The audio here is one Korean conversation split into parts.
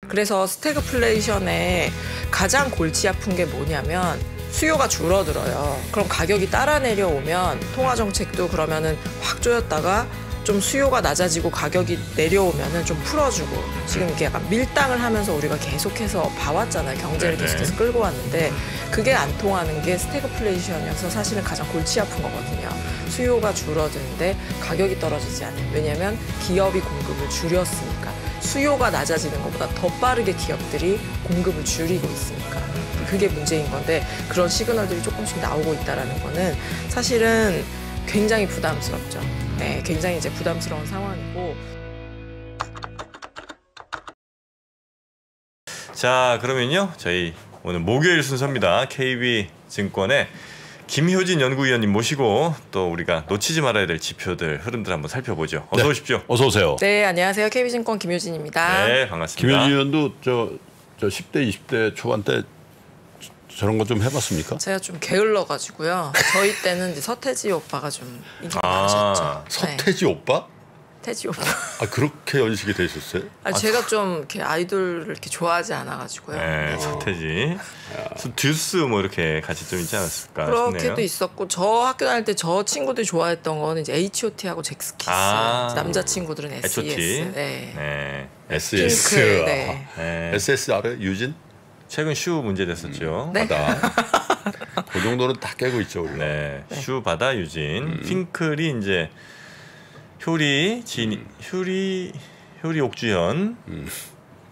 그래서 스태그플레이션의 가장 골치 아픈 게 뭐냐면 수요가 줄어들어요. 그럼 가격이 따라 내려오면 통화 정책도 그러면은 확 조였다가 좀 수요가 낮아지고 가격이 내려오면은 좀 풀어주고 지금 이게 약간 밀당을 하면서 우리가 계속해서 봐왔잖아요. 경제를 계속해서 끌고 왔는데 그게 안 통하는 게 스태그플레이션이어서 사실은 가장 골치 아픈 거거든요. 수요가 줄어드는데 가격이 떨어지지 않는. 왜냐하면 기업이 공급을 줄였으니까. 수요가 낮아지는 것보다 더 빠르게 기업들이 공급을 줄이고 있으니까. 그게 문제인 건데 그런 시그널들이 조금씩 나오고 있다는 거는 사실은 굉장히 부담스럽죠. 네, 굉장히 이제 부담스러운 상황이고. 자, 그러면요. 저희 오늘 목요일 순서입니다. KB증권의 김효진 연구위원님 모시고 또 우리가 놓치지 말아야 될 지표들, 흐름들 한번 살펴보죠. 어서 네. 오십시오. 어서 오세요. 네, 안녕하세요. KB증권 김효진입니다. 네, 반갑습니다. 김효진 의원도 저 10대, 20대 초반 때 저런 거 좀 해봤습니까? 제가 좀 게을러가지고요. 저희 때는 이제 서태지 오빠가 좀 인기 많으셨죠. 서태지 네. 오빠? 태지 오빠. 아, 그렇게 연식이 되셨어요? 제가 좀 이렇게 아이돌을 이렇게 좋아하지 않아가지고요. 네, 서태지. 듀스 뭐 이렇게 같이 좀 있지 않았을까 그렇게도 싶네요. 있었고 저 학교 다닐 때 저 친구들이 좋아했던 거는 이제 H.O.T.하고 잭스키스. 남자 친구들은 S.E.S. H.O.T. 네. 네. S.S. 핑크, 네. 네. S.S. 알아요? 유진? 최근 슈 문제 됐었죠. 네. 바다. 그 정도는 다 깨고 있죠, 우리가. 네. 슈 바다 유진. 핑클이 이제 효리 옥주현.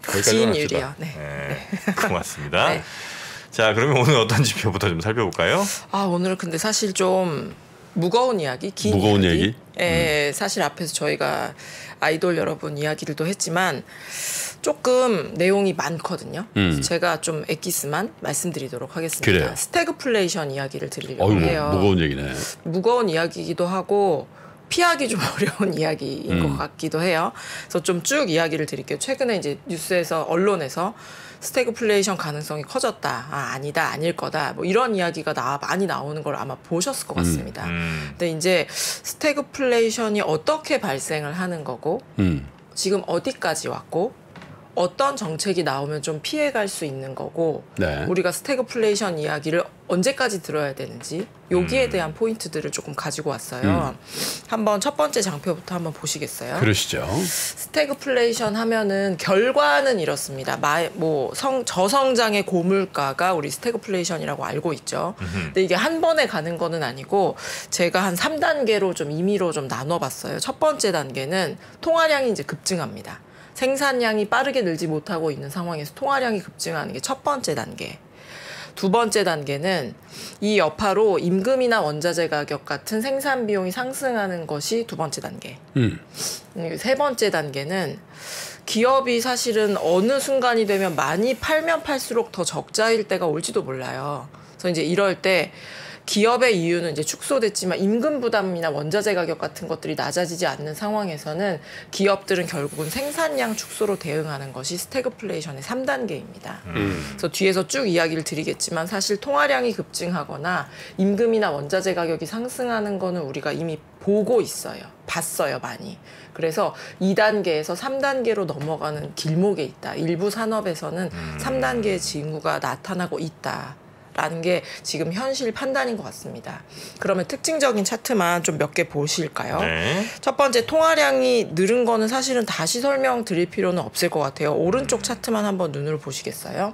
거기까지만 지인율이요. 합시다. 네. 네. 고맙습니다. 네. 자, 그러면 오늘 어떤 지표부터 좀 살펴볼까요? 오늘 근데 사실 좀 무거운 이야기, 긴 무거운 이야기. 얘기? 사실 앞에서 저희가 아이돌 여러분 이야기들도 했지만 조금 내용이 많거든요. 제가 좀 엑기스만 말씀드리도록 하겠습니다. 그래요. 스태그플레이션 이야기를 드리려고 해요. 무거운 얘기네. 무거운 이야기이기도 하고 피하기 좀 어려운 이야기인 것 같기도 해요. 그래서 좀 쭉 이야기를 드릴게요. 최근에 이제 뉴스에서 언론에서 스태그플레이션 가능성이 커졌다. 아니다, 아닐 거다. 뭐 이런 이야기가 많이 나오는 걸 아마 보셨을 것 같습니다. 근데 이제 스태그플레이션이 어떻게 발생을 하는 거고 지금 어디까지 왔고 어떤 정책이 나오면 좀 피해갈 수 있는 거고 네. 우리가 스태그플레이션 이야기를 언제까지 들어야 되는지 여기에 대한 포인트들을 조금 가지고 왔어요. 한번 첫 번째 장표부터 한번 보시겠어요? 그러시죠. 스태그플레이션 하면은 결과는 이렇습니다. 저성장의 고물가가 우리 스태그플레이션이라고 알고 있죠. 근데 이게 한 번에 가는 거는 아니고 제가 한 3단계로 좀 임의로 좀 나눠봤어요. 첫 번째 단계는 통화량이 이제 급증합니다. 생산량이 빠르게 늘지 못하고 있는 상황에서 통화량이 급증하는 게 첫 번째 단계. 두 번째 단계는 이 여파로 임금이나 원자재 가격 같은 생산 비용이 상승하는 것이 두 번째 단계. 세 번째 단계는 기업이 사실은 어느 순간이 되면 많이 팔면 팔수록 더 적자일 때가 올지도 몰라요. 그래서 이제 이럴 때 기업의 이유는 이제 축소됐지만 임금 부담이나 원자재 가격 같은 것들이 낮아지지 않는 상황에서는 기업들은 결국은 생산량 축소로 대응하는 것이 스태그플레이션의 3단계입니다. 그래서 뒤에서 쭉 이야기를 드리겠지만 사실 통화량이 급증하거나 임금이나 원자재 가격이 상승하는 거는 우리가 이미 보고 있어요. 봤어요, 많이. 그래서 2단계에서 3단계로 넘어가는 길목에 있다. 일부 산업에서는 3단계의 징후가 나타나고 있다. 라는 게 지금 현실 판단인 것 같습니다. 그러면 특징적인 차트만 좀 몇 개 보실까요? 네. 첫 번째 통화량이 늘은 거는 사실은 다시 설명드릴 필요는 없을 것 같아요. 오른쪽 차트만 한번 눈으로 보시겠어요?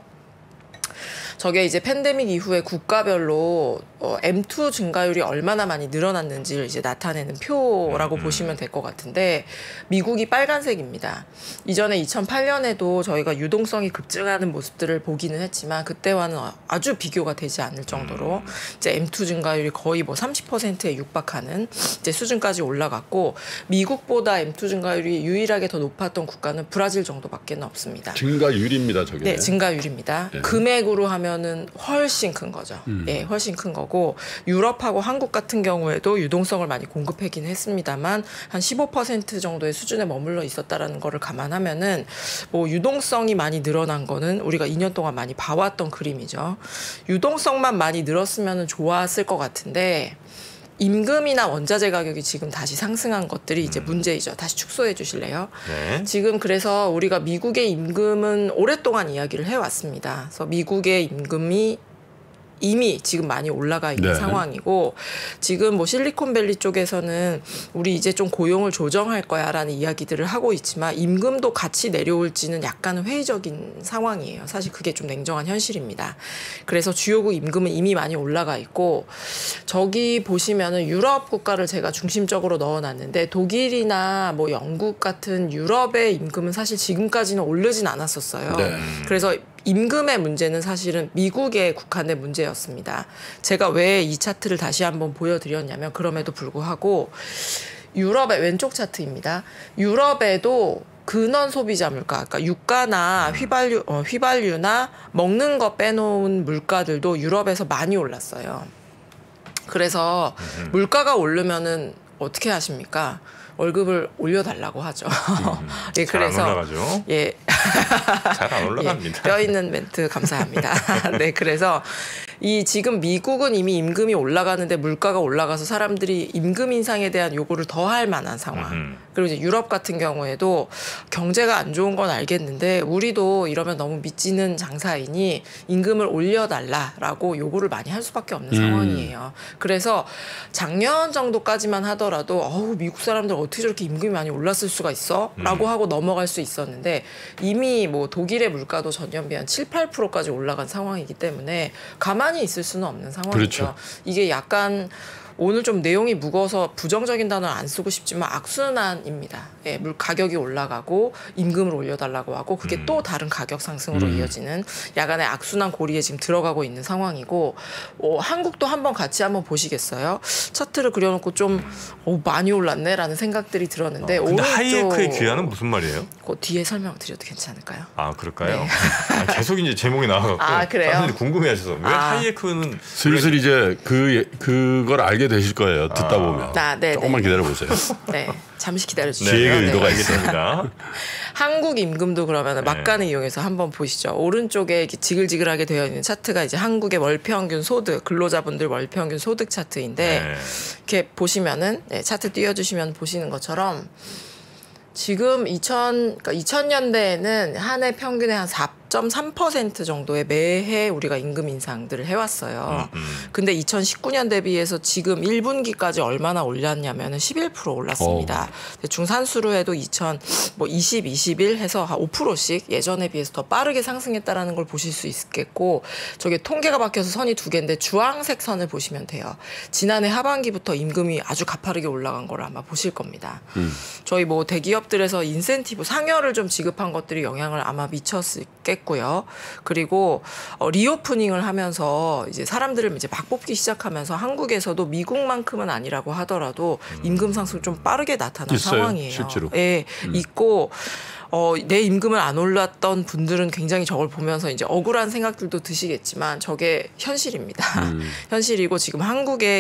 저게 이제 팬데믹 이후에 국가별로 M2 증가율이 얼마나 많이 늘어났는지를 이제 나타내는 표라고 보시면 될 것 같은데 미국이 빨간색입니다. 이전에 2008년에도 저희가 유동성이 급증하는 모습들을 보기는 했지만 그때와는 아주 비교가 되지 않을 정도로 이제 M2 증가율이 거의 뭐 30%에 육박하는 이제 수준까지 올라갔고 미국보다 M2 증가율이 유일하게 더 높았던 국가는 브라질 정도밖에 없습니다. 증가율입니다, 저게. 네, 증가율입니다. 네. 금액으로 하면은 훨씬 큰 거죠. 예, 훨씬 큰 거고 유럽하고 한국 같은 경우에도 유동성을 많이 공급하긴 했습니다만 한 15% 정도의 수준에 머물러 있었다라는 거를 감안하면은 뭐 유동성이 많이 늘어난 거는 우리가 2년 동안 많이 봐왔던 그림이죠. 유동성만 많이 늘었으면은 좋았을 것 같은데 임금이나 원자재 가격이 지금 다시 상승한 것들이 이제 문제이죠. 다시 축소해 주실래요? 네. 지금 그래서 우리가 미국의 임금은 오랫동안 이야기를 해왔습니다. 그래서 미국의 임금이 이미 지금 많이 올라가 있는 네. 상황이고 지금 뭐 실리콘밸리 쪽에서는 우리 이제 좀 고용을 조정할 거야라는 이야기들을 하고 있지만 임금도 같이 내려올지는 약간은 회의적인 상황이에요. 사실 그게 좀 냉정한 현실입니다. 그래서 주요국 임금은 이미 많이 올라가 있고 저기 보시면은 유럽 국가를 제가 중심적으로 넣어놨는데 독일이나 뭐 영국 같은 유럽의 임금은 사실 지금까지는 오르진 않았었어요. 네. 그래서 임금의 문제는 사실은 미국에 국한된 문제였습니다. 제가 왜 이 차트를 다시 한번 보여드렸냐면 그럼에도 불구하고 유럽의 왼쪽 차트입니다. 유럽에도 근원 소비자 물가, 그러니까 유가나 휘발유나 먹는 거 빼놓은 물가들도 유럽에서 많이 올랐어요. 그래서 물가가 오르면은 어떻게 하십니까? 월급을 올려달라고 하죠. 예, 그래서 잘 안 올라가죠. 예, 잘 안 올라갑니다. 예, 뼈 있는 멘트 감사합니다. 네, 그래서 이 지금 미국은 이미 임금이 올라가는데 물가가 올라가서 사람들이 임금 인상에 대한 요구를 더 할 만한 상황. 그리고 이제 유럽 같은 경우에도 경제가 안 좋은 건 알겠는데 우리도 이러면 너무 미치는 장사이니 임금을 올려달라라고 요구를 많이 할 수밖에 없는 상황이에요. 그래서 작년 정도까지만 하더라도 어우 미국 사람들 어떻게 저렇게 임금이 많이 올랐을 수가 있어? 라고 하고 넘어갈 수 있었는데 이미 뭐 독일의 물가도 전년비 한 7, 8%까지 올라간 상황이기 때문에 가만히 있을 수는 없는 상황이죠. 그렇죠. 이게 약간 오늘 좀 내용이 무거워서 부정적인 단어는 안 쓰고 싶지만 악순환입니다. 예, 물 가격이 올라가고 임금을 올려달라고 하고 그게 또 다른 가격 상승으로 이어지는 야간의 악순환 고리에 지금 들어가고 있는 상황이고 한국도 한번 같이 한번 보시겠어요? 차트를 그려놓고 좀 많이 올랐네라는 생각들이 들었는데 근데 오른쪽 하이에크의 귀환은 무슨 말이에요? 그 뒤에 설명드려도 괜찮을까요? 아 그럴까요? 네. 아, 계속 이제 제목이 나와갖고 아, 그래요? 사람들이 궁금해하셔서 왜 하이에크는 슬슬 이제 그걸 알게 되실 거예요. 듣다 보면. 네, 조금만 네. 기다려 보세요. 네, 잠시 기다려주세요. 지혜의 네. 의도가 알겠습니다. 한국 임금도 그러면 막간을 이용해서 한번 보시죠. 오른쪽에 이렇게 지글지글하게 되어 있는 차트가 이제 한국의 월평균 소득, 근로자분들 월평균 소득 차트인데 네. 이렇게 보시면은 차트 띄워주시면 보시는 것처럼 지금 2000년대에는 한 해 평균에 한 4.3% 정도의 매해 우리가 임금 인상들을 해왔어요. 근데 2019년 대비해서 지금 1분기까지 얼마나 올랐냐면은 11% 올랐습니다. 대충 산수로 해도 2020, 21 해서 한 5%씩 예전에 비해서 더 빠르게 상승했다라는 걸 보실 수 있겠고 저게 통계가 바뀌어서 선이 두 개인데 주황색 선을 보시면 돼요. 지난해 하반기부터 임금이 아주 가파르게 올라간 걸 아마 보실 겁니다. 저희 뭐 대기업들에서 인센티브 상여를 좀 지급한 것들이 영향을 아마 미쳤겠고요. 그리고 리오프닝을 하면서 이제 사람들을 이제 막 뽑기 시작하면서 한국에서도 미국만큼은 아니라고 하더라도 임금 상승 좀 빠르게 나타난 있어요, 상황이에요. 실제로. 예, 있고 내 임금을 안 올랐던 분들은 굉장히 저걸 보면서 이제 억울한 생각들도 드시겠지만 저게 현실입니다. 현실이고 지금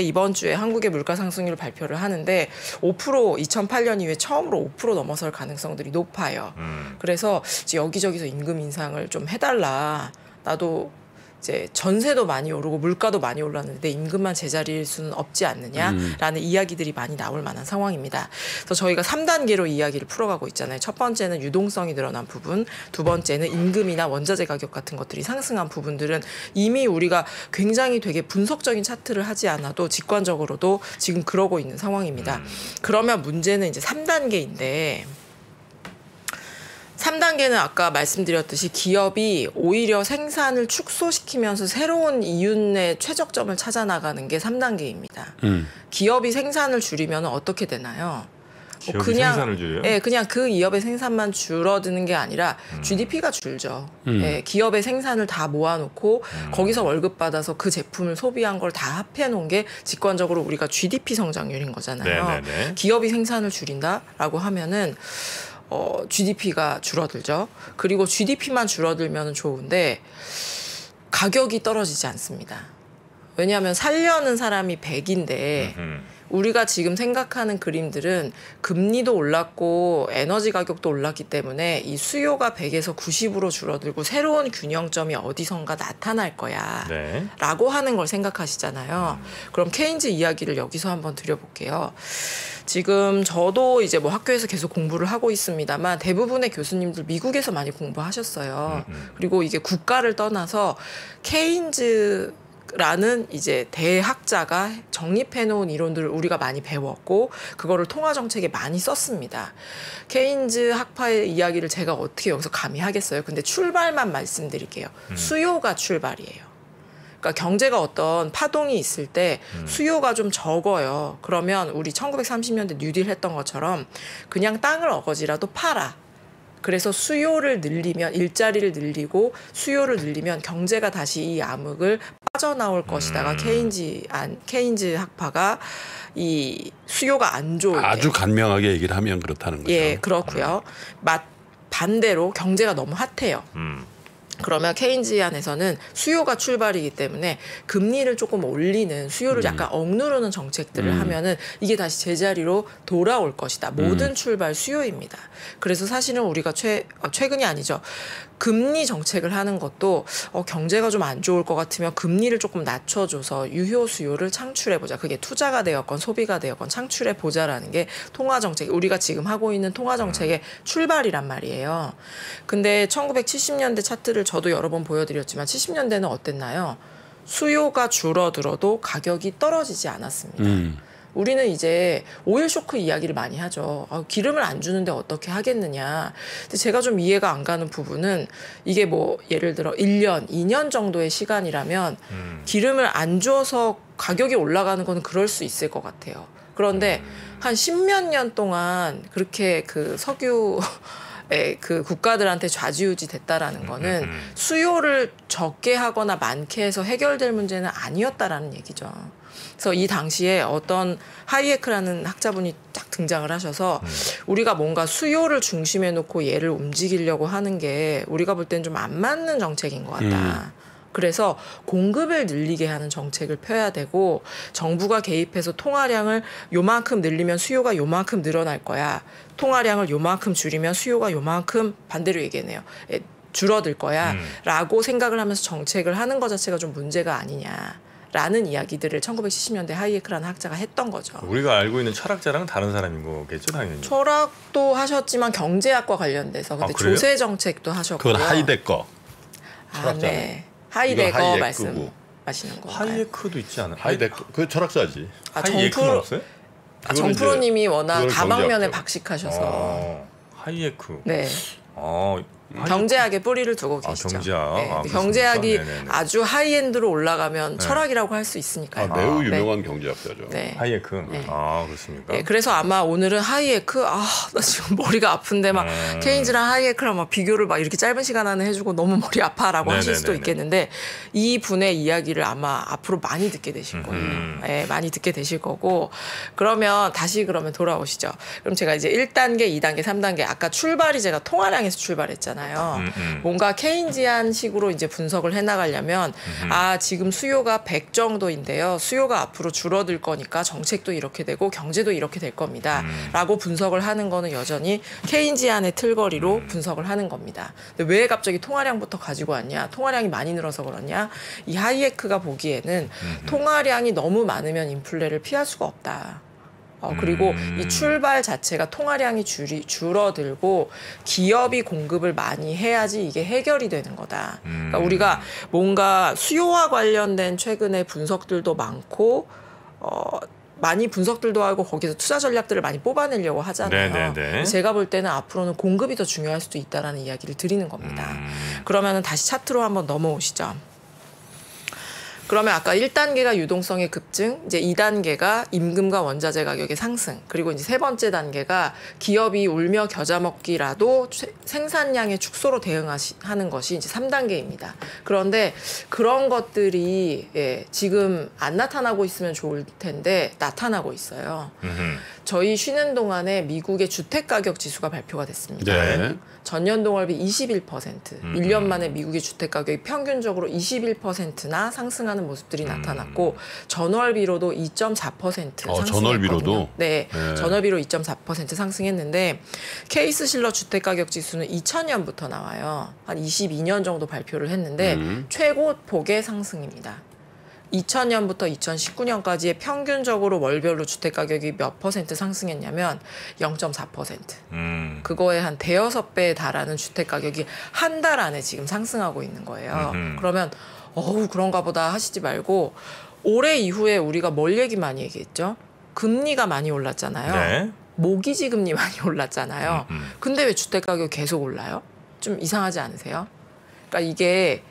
이번 주에 한국의 물가 상승률 발표를 하는데 5% 2008년 이후에 처음으로 5% 넘어설 가능성들이 높아요. 그래서 이제 여기저기서 임금 인상을 좀 해달라. 나도 이제 전세도 많이 오르고 물가도 많이 올랐는데 임금만 제자리일 수는 없지 않느냐라는 이야기들이 많이 나올 만한 상황입니다. 그래서 저희가 3단계로 이야기를 풀어가고 있잖아요. 첫 번째는 유동성이 늘어난 부분, 두 번째는 임금이나 원자재 가격 같은 것들이 상승한 부분들은 이미 우리가 굉장히 되게 분석적인 차트를 하지 않아도 직관적으로도 지금 그러고 있는 상황입니다. 그러면 문제는 이제 3단계인데 3단계는 아까 말씀드렸듯이 기업이 오히려 생산을 축소시키면서 새로운 이윤의 최적점을 찾아 나가는 게 3단계입니다. 기업이 생산을 줄이면 어떻게 되나요? 기업이 생산을 줄여요? 예, 그냥 그 기업의 생산만 줄어드는 게 아니라 GDP가 줄죠. 예, 기업의 생산을 다 모아놓고 거기서 월급 받아서 그 제품을 소비한 걸 다 합해놓은 게 직관적으로 우리가 GDP 성장률인 거잖아요. 네네네. 기업이 생산을 줄인다라고 하면은 GDP가 줄어들죠. 그리고 GDP만 줄어들면 좋은데 가격이 떨어지지 않습니다. 왜냐하면 살려는 사람이 100인데 우리가 지금 생각하는 그림들은 금리도 올랐고 에너지 가격도 올랐기 때문에 이 수요가 100에서 90으로 줄어들고 새로운 균형점이 어디선가 나타날 거야 네. 라고 하는 걸 생각하시잖아요. 그럼 케인즈 이야기를 여기서 한번 드려볼게요. 지금 저도 이제 뭐 학교에서 계속 공부를 하고 있습니다만 대부분의 교수님들 미국에서 많이 공부하셨어요. 그리고 이게 국가를 떠나서 케인즈라는 이제 대학자가 정립해놓은 이론들을 우리가 많이 배웠고 그거를 통화정책에 많이 썼습니다. 케인즈 학파의 이야기를 제가 어떻게 여기서 감히 하겠어요. 근데 출발만 말씀드릴게요. 수요가 출발이에요. 그러니까 경제가 어떤 파동이 있을 때 수요가 좀 적어요. 그러면 우리 1930년대 뉴딜 했던 것처럼 그냥 땅을 어거지라도 팔아. 그래서 수요를 늘리면 일자리를 늘리고 수요를 늘리면 경제가 다시 이 암흑을 빠져나올 것이다가 케인즈 학파가 이 수요가 안 좋을 때 아주 간명하게 얘기를 하면 그렇다는 거죠. 예, 그렇고요. 반대로 경제가 너무 핫해요. 그러면 케인지안에서는 수요가 출발이기 때문에 금리를 조금 올리는 수요를 약간 억누르는 정책들을 하면은 이게 다시 제자리로 돌아올 것이다. 모든 출발 수요입니다. 그래서 사실은 우리가 최근이 아니죠. 금리 정책을 하는 것도 경제가 좀 안 좋을 것 같으면 금리를 조금 낮춰줘서 유효 수요를 창출해보자. 그게 투자가 되었건 소비가 되었건 창출해보자라는 게 통화정책, 우리가 지금 하고 있는 통화정책의 출발이란 말이에요. 근데 1970년대 차트를 저도 여러 번 보여드렸지만 70년대는 어땠나요? 수요가 줄어들어도 가격이 떨어지지 않았습니다. 우리는 이제 오일 쇼크 이야기를 많이 하죠. 기름을 안 주는데 어떻게 하겠느냐. 근데 제가 좀 이해가 안 가는 부분은 이게 뭐 예를 들어 1년, 2년 정도의 시간이라면 기름을 안 줘서 가격이 올라가는 건 그럴 수 있을 것 같아요. 그런데 한 10몇 년 동안 그렇게 그 석유 그 국가들한테 좌지우지 됐다라는 거는 수요를 적게 하거나 많게 해서 해결될 문제는 아니었다라는 얘기죠. 그래서 이 당시에 어떤 하이에크라는 학자분이 딱 등장을 하셔서 우리가 뭔가 수요를 중심에 놓고 얘를 움직이려고 하는 게 우리가 볼 때는 좀 안 맞는 정책인 것 같다. 그래서 공급을 늘리게 하는 정책을 펴야 되고 정부가 개입해서 통화량을 요만큼 늘리면 수요가 요만큼 늘어날 거야. 통화량을 요만큼 줄이면 수요가 요만큼 반대로 얘기했네요. 줄어들 거야. 라고 생각을 하면서 정책을 하는 것 자체가 좀 문제가 아니냐. 라는 이야기들을 1970년대 하이에크라는 학자가 했던 거죠. 우리가 알고 있는 철학자랑 다른 사람인 거겠죠, 당연히. 철학도 하셨지만 경제학과 관련돼서 근데 조세 정책도 하셨고요. 그건 하이데거. 네. 하이데거 말씀하시는 거. 하이에크도 있지 않아요? 하이데거 그 철학자지. 하이에크는 없어요? 정프로님이 워낙 다방면에 박식하셔서. 하이에크. 네. 경제학의 뿌리를 두고 계시죠. 경제학. 네. 경제학이 아주 하이엔드로 올라가면 철학이라고 할 수 있으니까요. 매우 유명한 경제학자죠. 네. 하이에크. 네. 그렇습니까? 네. 그래서 아마 오늘은 하이에크 나 지금 머리가 아픈데 막 케인즈랑 하이에크랑 막 비교를 막 이렇게 짧은 시간 안에 해주고 너무 머리 아파라고 하실 수도 있겠는데 이 분의 이야기를 아마 앞으로 많이 듣게 되실 거예요. 네, 많이 듣게 되실 거고 그러면 다시 돌아오시죠. 그럼 제가 이제 1단계, 2단계, 3단계 아까 출발이 제가 통화량에서 출발했잖아요. 뭔가 케인지안 식으로 이제 분석을 해나가려면 지금 수요가 100 정도인데요. 수요가 앞으로 줄어들 거니까 정책도 이렇게 되고 경제도 이렇게 될 겁니다. 라고 분석을 하는 거는 여전히 케인지안의 틀거리로 분석을 하는 겁니다. 근데 왜 갑자기 통화량부터 가지고 왔냐? 통화량이 많이 늘어서 그러냐? 이 하이에크가 보기에는 통화량이 너무 많으면 인플레를 피할 수가 없다. 그리고 이 출발 자체가 통화량이 줄어들고 기업이 공급을 많이 해야지 이게 해결이 되는 거다. 그러니까 우리가 뭔가 수요와 관련된 최근의 분석들도 많고 많이 분석들도 하고 거기서 투자 전략들을 많이 뽑아내려고 하잖아요. 네네네. 제가 볼 때는 앞으로는 공급이 더 중요할 수도 있다라는 이야기를 드리는 겁니다. 그러면은 다시 차트로 한번 넘어오시죠. 그러면 아까 1단계가 유동성의 급증, 이제 2단계가 임금과 원자재 가격의 상승, 그리고 이제 세 번째 단계가 기업이 울며 겨자 먹기라도 생산량의 축소로 대응하는 것이 이제 3단계입니다. 그런데 그런 것들이 지금 안 나타나고 있으면 좋을 텐데 나타나고 있어요. 저희 쉬는 동안에 미국의 주택가격 지수가 발표가 됐습니다. 네. 전년 동월비 21%, 1년 만에 미국의 주택가격이 평균적으로 21%나 상승하는 상승하는 모습들이 나타났고 전월비로도 2.4% 상승했거든요. 전월비로도? 네, 네. 전월비로 2.4% 상승했는데 케이스실러 주택가격지수는 2000년부터 나와요. 한 22년 정도 발표를 했는데 최고 폭의 상승입니다. 2000년부터 2019년까지의 평균적으로 월별로 주택가격이 몇 퍼센트 상승했냐면 0.4%. 그거에 한 대여섯 배에 달하는 주택가격이 한 달 안에 지금 상승하고 있는 거예요. 그러면 그런가 보다 하시지 말고 올해 이후에 우리가 뭘 얘기 많이 얘기했죠? 금리가 많이 올랐잖아요. 네. 모기지 금리 많이 올랐잖아요. 근데 왜 주택가격이 계속 올라요? 좀 이상하지 않으세요? 그러니까 이게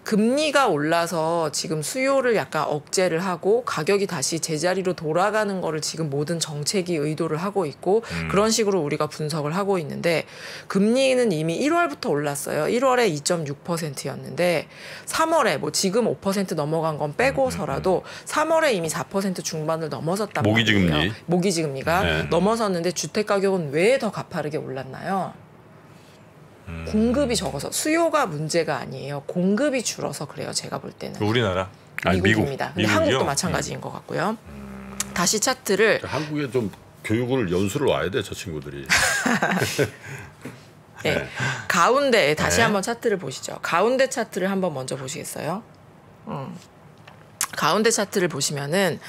금리가 올라서 지금 수요를 약간 억제를 하고 가격이 다시 제자리로 돌아가는 거를 지금 모든 정책이 의도를 하고 있고 그런 식으로 우리가 분석을 하고 있는데 금리는 이미 1월부터 올랐어요. 1월에 2.6%였는데 3월에 뭐 지금 5% 넘어간 건 빼고서라도 3월에 이미 4% 중반을 넘어섰단 모기지 말이에요. 금리. 모기지 금리가 네. 넘어섰는데 주택가격은 왜 더 가파르게 올랐나요? 공급이 적어서 수요가 문제가 아니에요. 공급이 줄어서 그래요. 제가 볼 때는. 우리나라. 아니, 미국입니다. 근데 미국이요? 한국도 마찬가지인 것 같고요. 다시 차트를 한국에 좀 교육을 연수를 와야 돼 저 친구들이. 네. 가운데 다시 네. 한번 차트를 보시죠. 가운데 차트를 한번 먼저 보시겠어요? 가운데 차트를 보시면은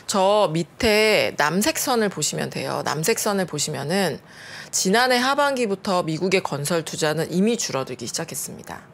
저 밑에 남색 선을 보시면 돼요. 남색 선을 보시면은 지난해 하반기부터 미국의 건설 투자는 이미 줄어들기 시작했습니다.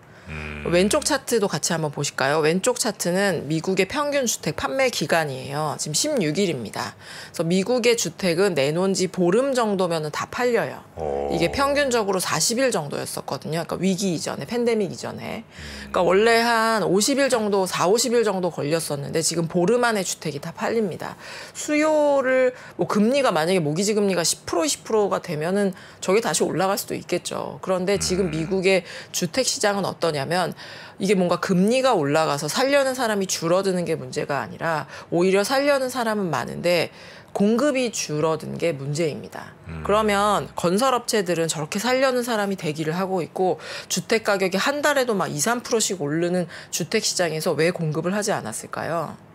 왼쪽 차트도 같이 한번 보실까요? 왼쪽 차트는 미국의 평균 주택 판매 기간이에요. 지금 16일입니다. 그래서 미국의 주택은 내놓은 지 보름 정도면 다 팔려요. 이게 평균적으로 40일 정도였었거든요. 그러니까 위기 이전에, 팬데믹 이전에. 그러니까 원래 한 50일 정도, 50일 정도 걸렸었는데 지금 보름 안에 주택이 다 팔립니다. 수요를, 뭐 금리가 만약에 모기지 금리가 10% 20%가 되면은 저게 다시 올라갈 수도 있겠죠. 그런데 지금 미국의 주택 시장은 어떠냐면 이게 뭔가 금리가 올라가서 살려는 사람이 줄어드는 게 문제가 아니라 오히려 살려는 사람은 많은데 공급이 줄어든 게 문제입니다. 그러면 건설업체들은 저렇게 살려는 사람이 대기를 하고 있고 주택 가격이 한 달에도 막 2, 3%씩 오르는 주택 시장에서 왜 공급을 하지 않았을까요?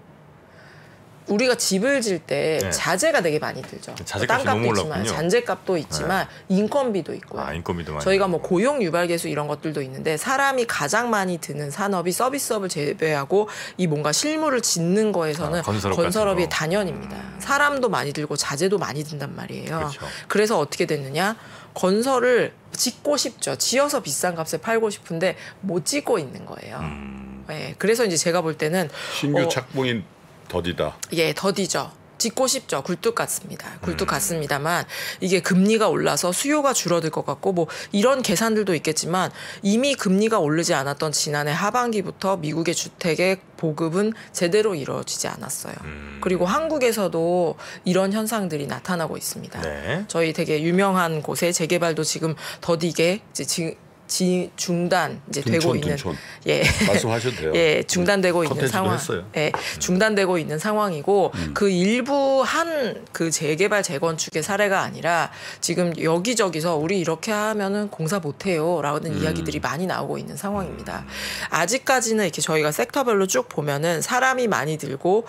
우리가 집을 질 때 네. 자재가 되게 많이 들죠. 자재값이 땅값도 너무 있지만 올랐군요. 잔재값도 있지만 인건비도 있고요. 아, 인건비도 많이. 저희가 뭐 고용 유발 계수 이런 것들도 있는데 사람이 가장 많이 드는 산업이 서비스업을 제외하고 이 뭔가 실물을 짓는 거에서는 건설업 건설업이 같은 거. 단연입니다. 사람도 많이 들고 자재도 많이 든단 말이에요. 그렇죠. 그래서 어떻게 됐느냐? 건설을 짓고 싶죠. 지어서 비싼 값에 팔고 싶은데 못 짓고 있는 거예요. 네, 그래서 이제 제가 볼 때는 신규 착공인 더디다. 예, 더디죠. 짓고 싶죠. 굴뚝 같습니다. 굴뚝 같습니다만 이게 금리가 올라서 수요가 줄어들 것 같고 뭐 이런 계산들도 있겠지만 이미 금리가 오르지 않았던 지난해 하반기부터 미국의 주택의 보급은 제대로 이루어지지 않았어요. 그리고 한국에서도 이런 현상들이 나타나고 있습니다. 네. 저희 되게 유명한 곳에 재개발도 지금 더디게 이제 중단 이제 되고 있는 둔촌. 예 말씀하셔도 돼요. 예 중단되고 있는 컨텐츠도 상황 했어요. 예 중단되고 있는 상황이고 그 일부 한 그 재개발 재건축의 사례가 아니라 지금 여기저기서 우리 이렇게 하면은 공사 못해요라는 이야기들이 많이 나오고 있는 상황입니다. 아직까지는 이렇게 저희가 섹터별로 쭉 보면은 사람이 많이 들고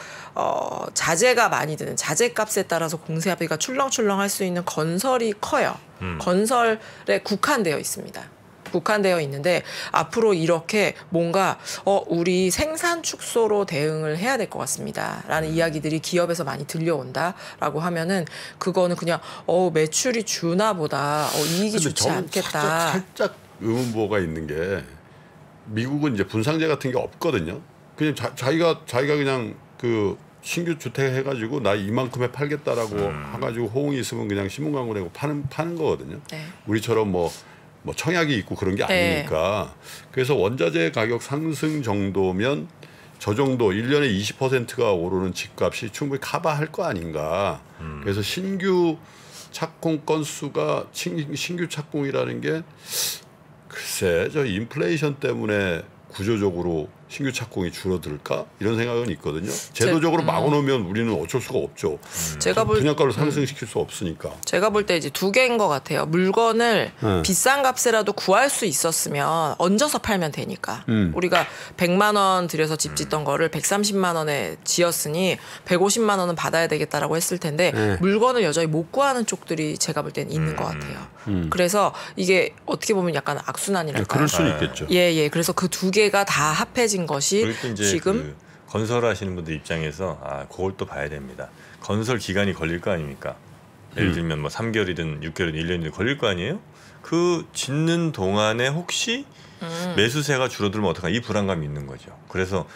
자재가 많이 드는 자재값에 따라서 공사비가 출렁출렁할 수 있는 건설이 커요. 건설에 국한되어 있습니다. 국한되어 있는데 앞으로 이렇게 뭔가 우리 생산 축소로 대응을 해야 될 것 같습니다라는 이야기들이 기업에서 많이 들려온다라고 하면은 그거는 그냥 매출이 주나 보다 이익이 좋지 저는 않겠다. 살짝 의문보가 있는 게 미국은 이제 분상제 같은 게 없거든요. 그냥 자기가 그냥 그 신규 주택 해가지고 나 이만큼에 팔겠다라고 해가지고 호응이 있으면 그냥 신문 광고 내고 파는 거거든요. 네. 우리처럼 뭐 청약이 있고 그런 게 아니니까. 그래서 원자재 가격 상승 정도면 저 정도 1년에 20%가 오르는 집값이 충분히 커버할 거 아닌가. 그래서 신규 착공 건수가 신규 착공이라는 게 글쎄 저 인플레이션 때문에 구조적으로 신규 착공이 줄어들까 이런 생각은 있거든요. 제도적으로 막아놓으면 우리는 어쩔 수가 없죠. 제가 분양가를 상승시킬 수 없으니까. 제가 볼 때 이제 두 개인 것 같아요. 물건을 비싼 값에라도 구할 수 있었으면 얹어서 팔면 되니까. 우리가 100만 원 들여서 집 짓던 거를 130만 원에 지었으니 150만 원은 받아야 되겠다라고 했을 텐데 물건을 여전히 못 구하는 쪽들이 제가 볼 때는 있는 것 같아요. 그래서 이게 어떻게 보면 약간 악순환이랄까요. 그럴 수는 있겠죠. 예. 그래서 그 두 개가 다 합해진 것이 지금 그 건설하시는 분들 입장에서 그걸 또 봐야 됩니다. 건설 기간이 걸릴 거 아닙니까? 예를 들면 뭐 3개월이든 6개월이든 1년이든 걸릴 거 아니에요? 그 짓는 동안에 혹시 매수세가 줄어들면 어떡하나 이 불안감이 있는 거죠. 그래서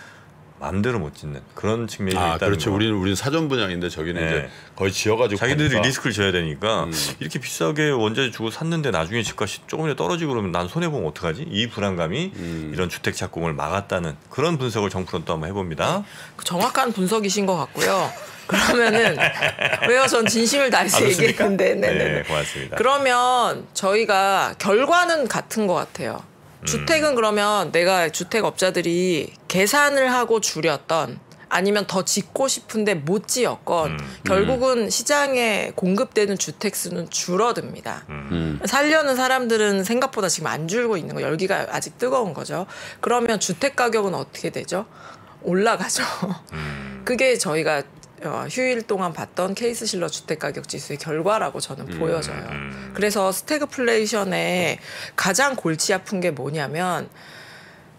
마음대로 못 짓는 그런 측면이 있다는 그렇죠. 거. 우리는 사전 분양인데 저기는 이제 거의 지어가지고 자기들이 하니까. 리스크를 져야 되니까 이렇게 비싸게 원자재 주고 샀는데 나중에 집값이 조금이라도 떨어지고 그러면 난 손해 보면 어떡하지? 이 불안감이 이런 주택 착공을 막았다는 그런 분석을 정프로는 또 한번 해봅니다. 정확한 분석이신 것 같고요. 그러면은 왜요? 전 진심을 다해서 얘기했는데. 네, 고맙습니다. 그러면 저희가 결과는 같은 것 같아요. 주택은 그러면 내가 주택업자들이 계산을 하고 줄였던 아니면 더 짓고 싶은데 못 지었건 결국은 시장에 공급되는 주택 수는 줄어듭니다. 살려는 사람들은 생각보다 지금 안 줄고 있는 거 열기가 아직 뜨거운 거죠. 그러면 주택 가격은 어떻게 되죠? 올라가죠. 그게 저희가 휴일 동안 봤던 케이스실러 주택가격지수의 결과라고 저는 보여져요. 그래서 스태그플레이션의 가장 골치 아픈 게 뭐냐면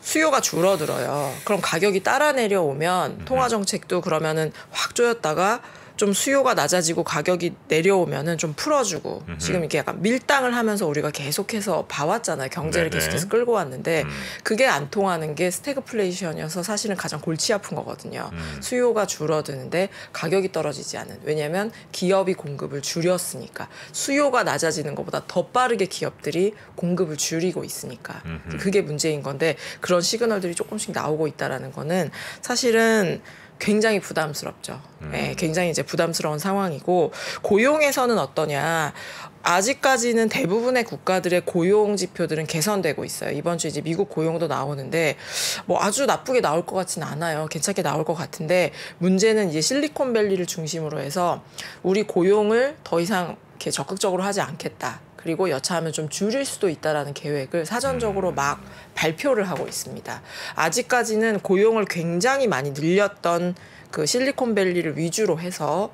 수요가 줄어들어요. 그럼 가격이 따라 내려오면 통화정책도 그러면은 확 조였다가 좀 수요가 낮아지고 가격이 내려오면은 좀 풀어주고 지금 이렇게 약간 밀당을 하면서 우리가 계속해서 봐왔잖아요. 경제를 계속해서 끌고 왔는데 그게 안 통하는 게 스태그플레이션이어서 사실은 가장 골치 아픈 거거든요. 수요가 줄어드는데 가격이 떨어지지 않은. 왜냐하면 기업이 공급을 줄였으니까. 수요가 낮아지는 것보다 더 빠르게 기업들이 공급을 줄이고 있으니까. 그게 문제인 건데 그런 시그널들이 조금씩 나오고 있다라는 거는 사실은 굉장히 부담스럽죠. 네, 굉장히 이제 부담스러운 상황이고 고용에서는 어떠냐? 아직까지는 대부분의 국가들의 고용 지표들은 개선되고 있어요. 이번 주 이제 미국 고용도 나오는데 뭐 아주 나쁘게 나올 것 같지는 않아요. 괜찮게 나올 것 같은데 문제는 이제 실리콘밸리를 중심으로 해서 우리 고용을 더 이상 이렇게 적극적으로 하지 않겠다. 그리고 여차하면 좀 줄일 수도 있다라는 계획을 사전적으로 막 발표를 하고 있습니다. 아직까지는 고용을 굉장히 많이 늘렸던 그 실리콘밸리를 위주로 해서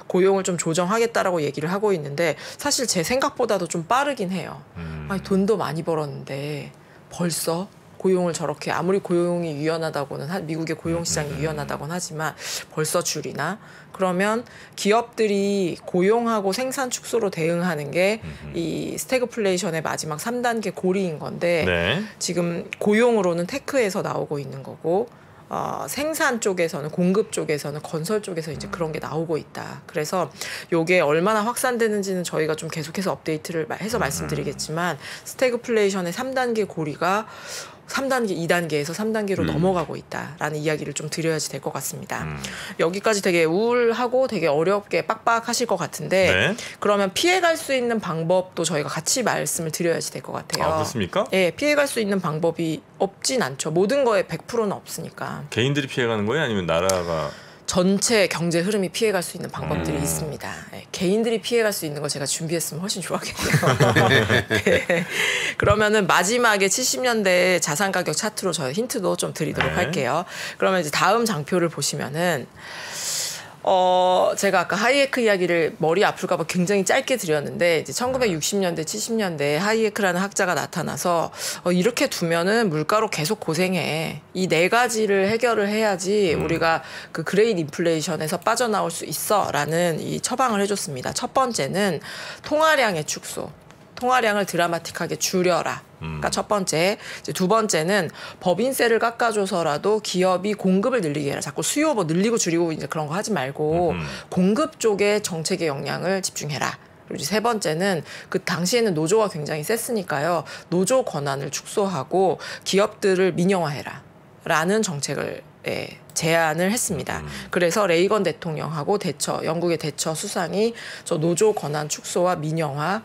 고용을 좀 조정하겠다라고 얘기를 하고 있는데 사실 제 생각보다도 좀 빠르긴 해요. 아니, 돈도 많이 벌었는데 벌써 고용을 저렇게 아무리 고용이 유연하다고는 미국의 고용 시장이 유연하다고는 하지만 벌써 줄이나? 그러면 기업들이 고용하고 생산 축소로 대응하는 게 이 스태그플레이션의 마지막 3단계 고리인 건데 네. 지금 고용으로는 테크에서 나오고 있는 거고 생산 쪽에서는 공급 쪽에서는 건설 쪽에서 이제 그런 게 나오고 있다. 그래서 요게 얼마나 확산되는지는 저희가 좀 계속해서 업데이트를 해서 말씀드리겠지만 스태그플레이션의 3단계 고리가 3단계, 2단계에서 3단계로 넘어가고 있다라는 이야기를 좀 드려야지 될 것 같습니다. 여기까지 되게 우울하고 되게 어렵게 빡빡하실 것 같은데 네. 그러면 피해갈 수 있는 방법도 저희가 같이 말씀을 드려야지 될 것 같아요. 아, 그렇습니까? 예, 피해갈 수 있는 방법이 없진 않죠. 모든 거에 100%는 없으니까. 개인들이 피해가는 거예요? 아니면 나라가? 전체 경제 흐름이 피해갈 수 있는 방법들이 있습니다. 네, 개인들이 피해갈 수 있는 거 제가 준비했으면 훨씬 좋았겠네요. 네. 그러면은 마지막에 70년대 자산 가격 차트로 저희 힌트도 좀 드리도록 할게요. 그러면 이제 다음 장표를 보시면은 제가 아까 하이에크 이야기를 머리 아플까 봐 굉장히 짧게 드렸는데 이제 1960년대, 70년대에 하이에크라는 학자가 나타나서 이렇게 두면은 물가로 계속 고생해. 이 네 가지를 해결을 해야지 우리가 그 그레이트 인플레이션에서 빠져나올 수 있어라는 이 처방을 해줬습니다. 첫 번째는 통화량의 축소. 통화량을 드라마틱하게 줄여라. 그러니까 첫 번째. 이제 두 번째는 법인세를 깎아줘서라도 기업이 공급을 늘리게 해라. 자꾸 수요 뭐 늘리고 줄이고 이제 그런 거 하지 말고 공급 쪽에 정책의 역량을 집중해라. 그리고 이제 세 번째는 그 당시에는 노조가 굉장히 셌으니까요. 노조 권한을 축소하고 기업들을 민영화해라. 라는 정책을 제안을 했습니다. 그래서 레이건 대통령하고 영국의 대처 수상이 저 노조 권한 축소와 민영화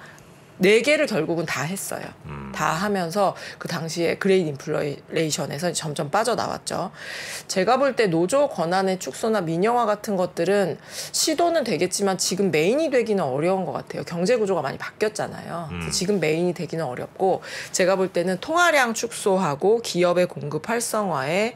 4개를 결국은 다 했어요. 다 하면서 그 당시에 그레이트 인플레이션에서 점점 빠져나왔죠. 제가 볼 때 노조 권한의 축소나 민영화 같은 것들은 시도는 되겠지만 지금 메인이 되기는 어려운 것 같아요. 경제 구조가 많이 바뀌었잖아요. 지금 메인이 되기는 어렵고 제가 볼 때는 통화량 축소하고 기업의 공급 활성화에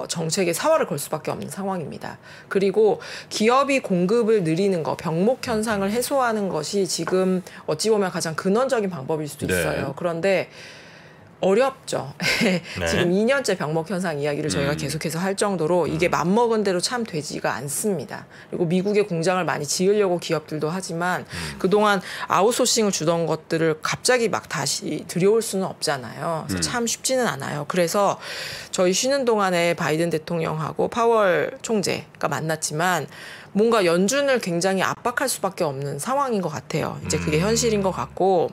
정책에 사활을 걸 수밖에 없는 상황입니다. 그리고 기업이 공급을 늘리는 거, 병목 현상을 해소하는 것이 지금 어찌 보면 가장 근원적인 방법일 수도 있어요. 네. 그런데 어렵죠. 네. 지금 2년째 병목 현상 이야기를 저희가 계속해서 할 정도로 이게 맘먹은 대로 참 되지가 않습니다. 그리고 미국에 공장을 많이 지으려고 기업들도 하지만 그동안 아웃소싱을 주던 것들을 갑자기 막 다시 들여올 수는 없잖아요. 그래서 참 쉽지는 않아요. 그래서 저희 쉬는 동안에 바이든 대통령하고 파월 총재가 만났지만 뭔가 연준을 굉장히 압박할 수밖에 없는 상황인 것 같아요. 이제 그게 현실인 것 같고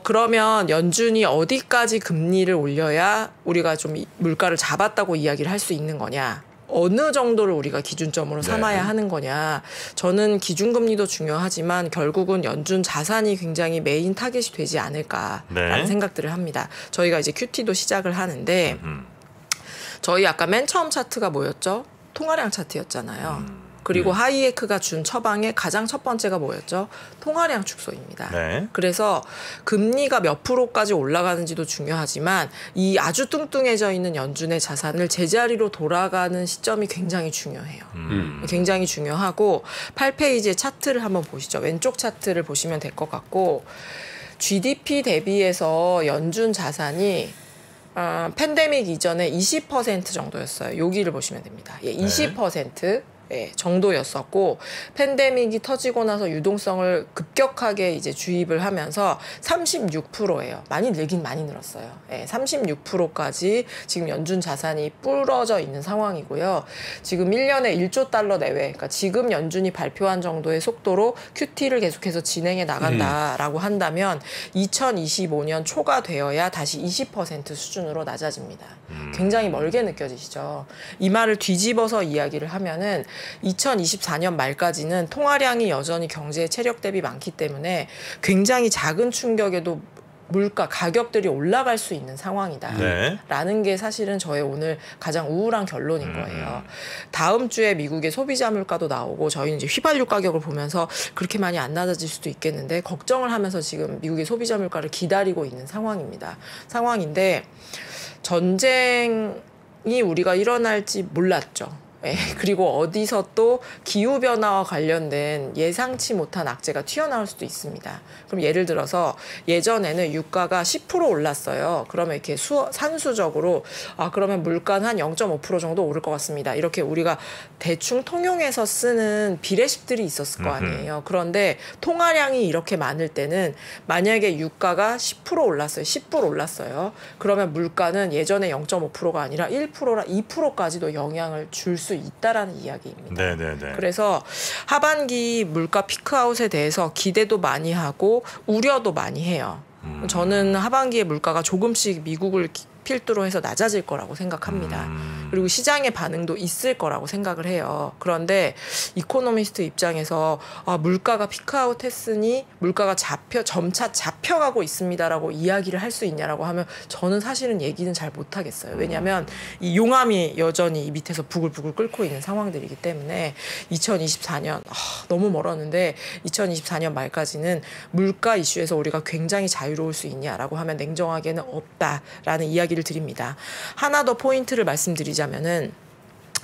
그러면 연준이 어디까지 금리를 올려야 우리가 좀 물가를 잡았다고 이야기를 할 수 있는 거냐. 어느 정도를 우리가 기준점으로 삼아야 하는 거냐. 저는 기준금리도 중요하지만 결국은 연준 자산이 굉장히 메인 타겟이 되지 않을까라는 생각들을 합니다. 저희가 이제 QT도 시작을 하는데 저희 아까 맨 처음 차트가 뭐였죠? 통화량 차트였잖아요. 그리고 하이에크가 준 처방의 가장 첫 번째가 뭐였죠? 통화량 축소입니다. 네. 그래서 금리가 몇 프로까지 올라가는지도 중요하지만 이 아주 뚱뚱해져 있는 연준의 자산을 제자리로 돌아가는 시점이 굉장히 중요해요. 굉장히 중요하고 8페이지의 차트를 한번 보시죠. 왼쪽 차트를 보시면 될 것 같고 GDP 대비해서 연준 자산이 팬데믹 이전에 20% 정도였어요. 여기를 보시면 됩니다. 20%. 정도였었고 팬데믹이 터지고 나서 유동성을 급격하게 이제 주입을 하면서 36%예요. 많이 늘긴 많이 늘었어요. 36%까지 지금 연준 자산이 불어져 있는 상황이고요. 지금 1년에 1조 달러 내외, 그러니까 지금 연준이 발표한 정도의 속도로 QT를 계속해서 진행해 나간다라고 한다면 2025년 초가 되어야 다시 20% 수준으로 낮아집니다. 굉장히 멀게 느껴지시죠? 이 말을 뒤집어서 이야기를 하면은 2024년 말까지는 통화량이 여전히 경제의 체력 대비 많기 때문에 굉장히 작은 충격에도 물가 가격들이 올라갈 수 있는 상황이다. 라는 게 사실은 저의 오늘 가장 우울한 결론인 거예요. 다음 주에 미국의 소비자 물가도 나오고 저희는 이제 휘발유 가격을 보면서 그렇게 많이 안 낮아질 수도 있겠는데 걱정을 하면서 지금 미국의 소비자 물가를 기다리고 있는 상황인데 전쟁이 우리가 일어날지 몰랐죠. 그리고 어디서 또 기후변화와 관련된 예상치 못한 악재가 튀어나올 수도 있습니다. 그럼 예를 들어서 예전에는 유가가 10% 올랐어요. 그러면 이렇게 산수적으로 그러면 물가는 한 0.5% 정도 오를 것 같습니다. 이렇게 우리가 대충 통용해서 쓰는 비례식들이 있었을 거 아니에요. 그런데 통화량이 이렇게 많을 때는 만약에 유가가 10% 올랐어요. 10% 올랐어요. 그러면 물가는 예전에 0.5%가 아니라 1%라 2%까지도 영향을 줄 수 있다라는 이야기입니다. 그래서 하반기 물가 피크아웃에 대해서 기대도 많이 하고 우려도 많이 해요. 저는 하반기에 물가가 조금씩 미국을 필두로 해서 낮아질 거라고 생각합니다. 그리고 시장의 반응도 있을 거라고 생각을 해요. 그런데 이코노미스트 입장에서 물가가 피크아웃 했으니 물가가 점차 잡혀가고 있습니다라고 이야기를 할 수 있냐라고 하면 저는 사실은 얘기는 잘 못하겠어요. 왜냐하면 이 용암이 여전히 이 밑에서 부글부글 끓고 있는 상황들이기 때문에 2024년 너무 멀었는데 2024년 말까지는 물가 이슈에서 우리가 굉장히 자유로울 수 있냐라고 하면 냉정하게는 없다라는 이야기를 드립니다. 하나 더 포인트를 말씀드리자면은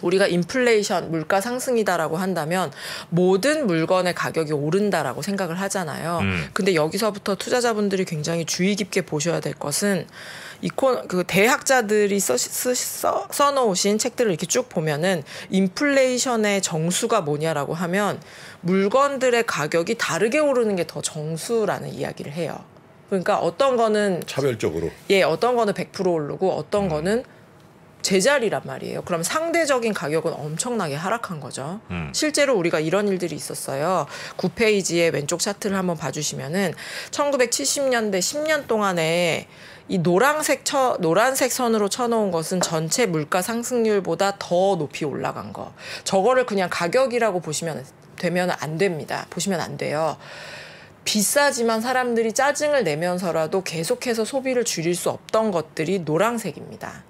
우리가 인플레이션, 물가 상승이다라고 한다면 모든 물건의 가격이 오른다라고 생각을 하잖아요. 근데 여기서부터 투자자분들이 굉장히 주의 깊게 보셔야 될 것은 그 대학자들이 써놓으신 책들을 이렇게 쭉 보면은 인플레이션의 정수가 뭐냐라고 하면 물건들의 가격이 다르게 오르는 게 더 정수라는 이야기를 해요. 그러니까 어떤 거는 차별적으로 어떤 거는 100% 오르고 어떤 거는 제자리란 말이에요. 그럼 상대적인 가격은 엄청나게 하락한 거죠. 실제로 우리가 이런 일들이 있었어요. 9페이지의 왼쪽 차트를 한번 봐주시면은 1970년대 10년 동안에 이 노란색 선으로 쳐놓은 것은 전체 물가 상승률보다 더 높이 올라간 거. 저거를 그냥 가격이라고 보시면 안 됩니다. 보시면 안 돼요. 비싸지만 사람들이 짜증을 내면서라도 계속해서 소비를 줄일 수 없던 것들이 노란색입니다.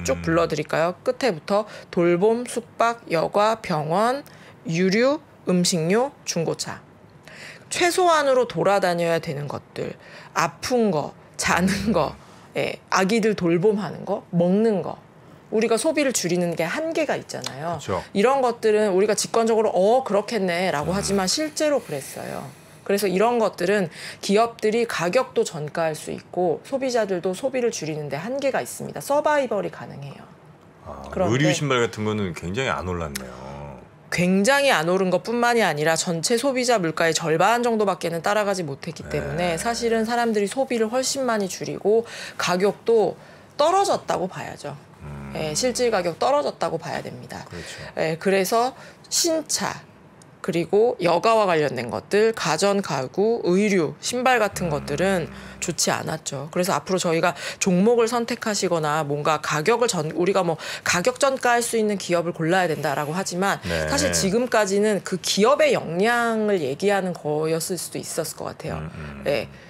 쭉 불러드릴까요? 끝에부터 돌봄, 숙박, 여가, 병원, 유류, 음식료, 중고차. 최소한으로 돌아다녀야 되는 것들, 아픈 거, 자는 거, 아기들 돌봄하는 거, 먹는 거. 우리가 소비를 줄이는 게 한계가 있잖아요. 그렇죠. 이런 것들은 우리가 직관적으로 그렇겠네라고 하지만 실제로 그랬어요. 그래서 이런 것들은 기업들이 가격도 전가할 수 있고 소비자들도 소비를 줄이는데 한계가 있습니다. 서바이벌이 가능해요. 그런데 의류 신발 같은 거는 굉장히 안 올랐네요. 굉장히 안 오른 것뿐만이 아니라 전체 소비자 물가의 절반 정도밖에는 따라가지 못했기 때문에 사실은 사람들이 소비를 훨씬 많이 줄이고 가격도 떨어졌다고 봐야죠. 실질 가격 떨어졌다고 봐야 됩니다. 그렇죠. 그래서 신차 그리고 여가와 관련된 것들, 가전, 가구, 의류, 신발 같은 것들은 좋지 않았죠. 그래서 앞으로 저희가 종목을 선택하시거나 뭔가 우리가 뭐 가격 전가할 수 있는 기업을 골라야 된다라고 하지만 사실 지금까지는 그 기업의 역량을 얘기하는 거였을 수도 있었을 것 같아요.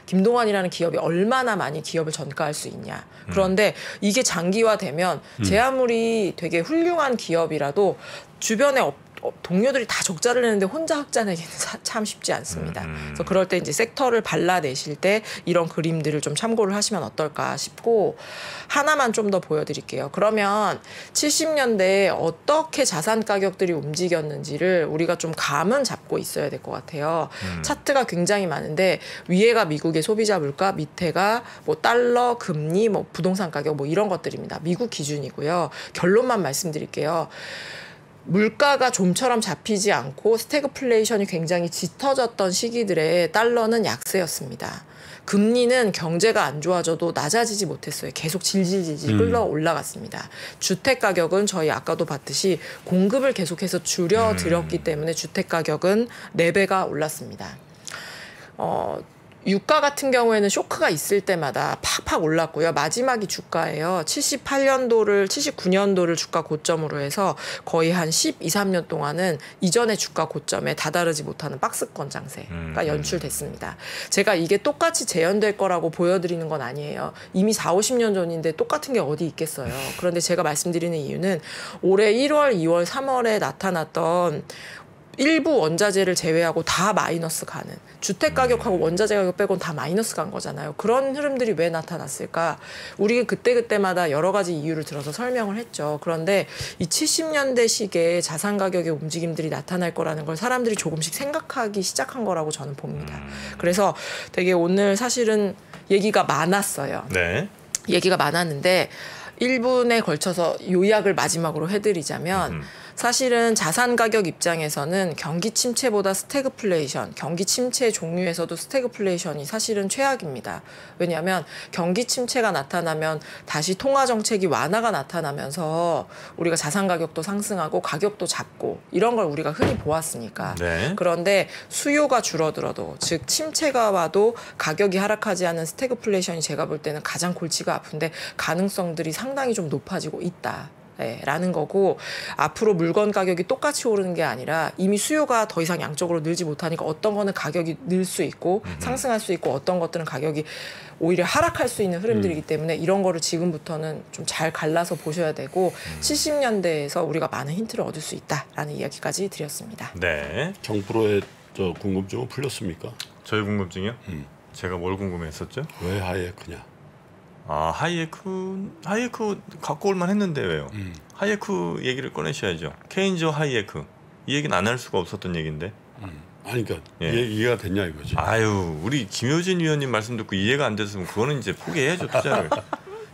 김동완이라는 기업이 얼마나 많이 기업을 전가할 수 있냐. 그런데 이게 장기화되면 제 아무리 되게 훌륭한 기업이라도 주변에 동료들이 다 적자를 내는데 혼자 흑자 내기는 참 쉽지 않습니다. 그래서 그럴 때 이제 섹터를 발라내실 때 이런 그림들을 좀 참고를 하시면 어떨까 싶고 하나만 좀 더 보여드릴게요. 그러면 70년대에 어떻게 자산 가격들이 움직였는지를 우리가 좀 감은 잡고 있어야 될 것 같아요. 차트가 굉장히 많은데 위에가 미국의 소비자 물가, 밑에가 뭐 달러, 금리, 뭐 부동산 가격 뭐 이런 것들입니다. 미국 기준이고요. 결론만 말씀드릴게요. 물가가 좀처럼 잡히지 않고 스태그플레이션이 굉장히 짙어졌던 시기들에 달러는 약세였습니다. 금리는 경제가 안 좋아져도 낮아지지 못했어요. 계속 질질질질 끌어 올라갔습니다. 주택 가격은 저희 아까도 봤듯이 공급을 계속해서 줄여드렸기 때문에 주택 가격은 4배가 올랐습니다. 유가 같은 경우에는 쇼크가 있을 때마다 팍팍 올랐고요. 마지막이 주가예요. 79년도를 주가 고점으로 해서 거의 한 12, 13년 동안은 이전의 주가 고점에 다다르지 못하는 박스권 장세가 연출됐습니다. 제가 이게 똑같이 재현될 거라고 보여드리는 건 아니에요. 이미 4, 50년 전인데 똑같은 게 어디 있겠어요. 그런데 제가 말씀드리는 이유는 올해 1월, 2월, 3월에 나타났던 일부 원자재를 제외하고 다 마이너스 가는 주택 가격하고 원자재 가격 빼고는 다 마이너스 간 거잖아요. 그런 흐름들이 왜 나타났을까? 우리가 그때마다 여러 가지 이유를 들어서 설명을 했죠. 그런데 이 70년대 시기에 자산 가격의 움직임들이 나타날 거라는 걸 사람들이 조금씩 생각하기 시작한 거라고 저는 봅니다. 그래서 되게 오늘 사실은 얘기가 많았어요. 네. 얘기가 많았는데 1분에 걸쳐서 요약을 마지막으로 해드리자면 사실은 자산 가격 입장에서는 경기 침체보다 스태그플레이션, 경기 침체 종류에서도 스태그플레이션이 사실은 최악입니다. 왜냐하면 경기 침체가 나타나면 다시 통화 정책이 완화가 나타나면서 우리가 자산 가격도 상승하고 가격도 잡고 이런 걸 우리가 흔히 보았으니까. 네. 그런데 수요가 줄어들어도 즉 침체가 와도 가격이 하락하지 않은 스태그플레이션이 제가 볼 때는 가장 골치가 아픈데 가능성들이 상당히 좀 높아지고 있다. 라는 거고 앞으로 물건 가격이 똑같이 오르는 게 아니라 이미 수요가 더 이상 양적으로 늘지 못하니까 어떤 거는 가격이 늘 수 있고 상승할 수 있고 어떤 것들은 가격이 오히려 하락할 수 있는 흐름들이기 때문에 이런 거를 지금부터는 좀 잘 갈라서 보셔야 되고 70년대에서 우리가 많은 힌트를 얻을 수 있다라는 이야기까지 드렸습니다. 네. 정프로의 저 궁금증은 풀렸습니까? 저희 궁금증이요? 제가 뭘 궁금했었죠? 왜 하이에크냐? 아, 하이에크 갖고 올만 했는데 왜요? 하이에크 얘기를 꺼내셔야죠. 케인즈와 하이에크 이 얘기는 안 할 수가 없었던 얘기인데. 아니 그러니까 이해가 됐냐 이거지. 아유, 우리 김효진 위원님 말씀 듣고 이해가 안 됐으면 그거는 이제 포기해야죠, 투자를.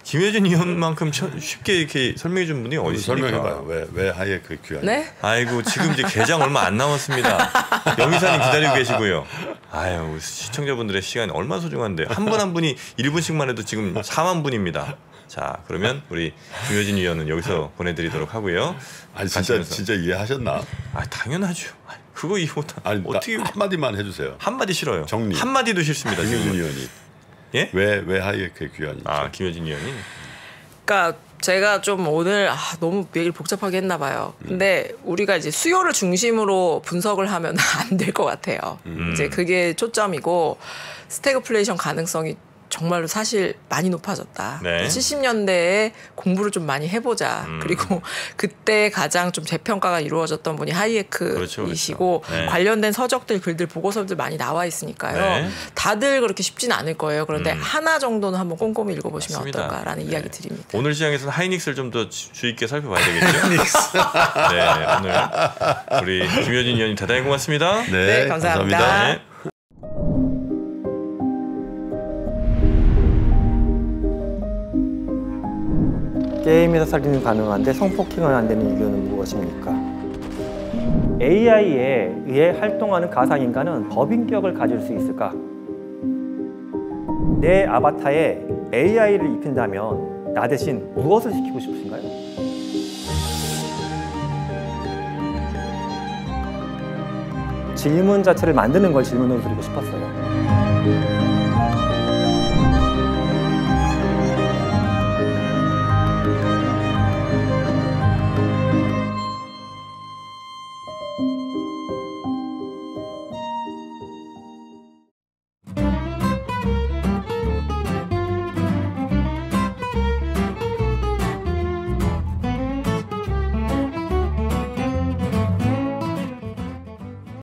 김효진 위원만큼 쉽게 이렇게 설명해 준 분이 어디 있습니까? 설명해봐요. 왜 하이에크 귀하냐? 네? 아이고, 지금 이제 개장 얼마 안 남았습니다. 영희사님 기다리고 계시고요. 아유, 시청자분들의 시간이 얼마나 소중한데 한 분 한 분이 1분씩만 해도 지금 4만 분입니다. 자, 그러면 우리 김효진 위원은 여기서 보내드리도록 하고요. 아니 진짜 이해하셨나? 아, 당연하죠. 그거 이해 못하. 아니 어떻게 한마디만 해주세요. 한마디 싫어요. 정리. 한마디도 싫습니다. 김효진 위원이. 예? 왜 하이에크 귀하니? 아, 김효진 위원이. 그러니까 제가 좀 오늘 너무 얘기를 복잡하게 했나 봐요. 근데 우리가 이제 수요를 중심으로 분석을 하면 안 될 것 같아요. 이제 그게 초점이고 스태그플레이션 가능성이 정말로 사실 많이 높아졌다. 네. 70년대에 공부를 좀 많이 해보자. 그리고 그때 가장 좀 재평가가 이루어졌던 분이 하이에크이시고 그렇죠. 네. 관련된 서적들, 글들, 보고서들 많이 나와 있으니까요. 네. 다들 그렇게 쉽진 않을 거예요. 그런데 하나 정도는 한번 꼼꼼히 읽어보시면 맞습니다. 어떨까라는 네. 이야기 드립니다. 오늘 시장에서는 하이닉스를 좀 더 주의 있게 살펴봐야 되겠죠. 네, 오늘 우리 김효진 의원님 대단히 고맙습니다. 네, 감사합니다. 네. 게임에서 살인이 가능한데 성폭행은 안 되는 이유는 무엇입니까? AI에 의해 활동하는 가상인간은 법인격을 가질 수 있을까? 내 아바타에 AI를 입힌다면 나 대신 무엇을 시키고 싶으신가요? 질문 자체를 만드는 걸 질문으로 드리고 싶었어요.